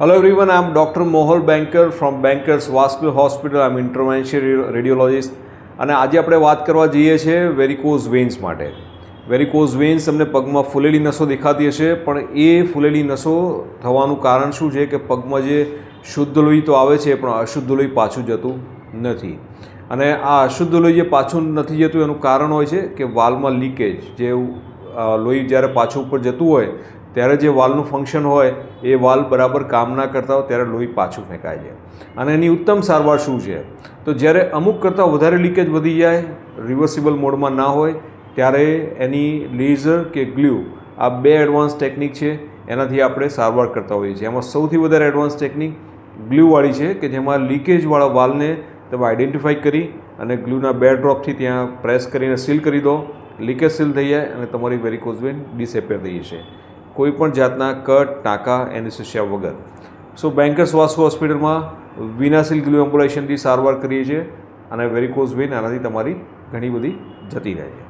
Hello everyone, I am Dr. Mohol Banker from Bankers Vascular Hospital. I am intervention radiologist અને આજે આપણે વાત કરવા જઈએ છીએ વેરિકોઝ વેન્સ માટે. વેરિકોઝ વેન્સ તમને પગમાં ફૂલેલી નસો દેખાતી હશે, પણ એ ફૂલેલી નસો થવાનું કારણ શું છે કે પગમાં જે શુદ્ધ લોહી તો આવે છે પણ અશુદ્ધ લોહી પાછું જતું નથી. અને આ અશુદ્ધ લોહી જે પાછું નથી જતું એનું કારણ હોય છે કે વાલ્વમાં લીકેજ, જે લોહી જ્યારે પાછું ઉપર જતું હોય ત્યારે જે વાલ્વનું ફંક્શન હોય એ વાલ્વ બરાબર કામ ના કરતા હોય ત્યારે લોહી પાછું ફેંકાય છે. અને એની ઉત્તમ સારવાર શું છે? તો જ્યારે અમુક કરતાં વધારે લીકેજ વધી જાય, રિવર્સિબલ મોડમાં ના હોય, ત્યારે એની લેઝર કે ગ્લ્યુ, આ બે એડવાન્સ ટેકનિક છે, એનાથી આપણે સારવાર કરતા હોઈએ છીએ. એમાં સૌથી વધારે એડવાન્સ ટેકનિક ગ્લ્યુવાળી છે કે જેમાં લીકેજવાળા વાલ્વને તમે આઈડેન્ટિફાઈ કરી અને ગ્લ્યુના 2 ડ્રોપથી ત્યાં પ્રેસ કરીને સીલ કરી દો. લીકેજ સીલ થઈ જાય અને તમારી વેરિકોઝ વેન ડિસએપેર થઈ જશે, કોઈ પણ જાતના કટ, ટાંકા, એનેસ્થેસિયા વગર. સો બેન્કર્સ વાસ્કુલર હોસ્પિટલમાં વિનાશીલ ગ્લ્યુ એમ્બોલાઇઝેશનથી સારવાર કરીએ છીએ અને વેરિકોઝ વેન આનાથી તમારી ઘણી બધી જતી રહે છે.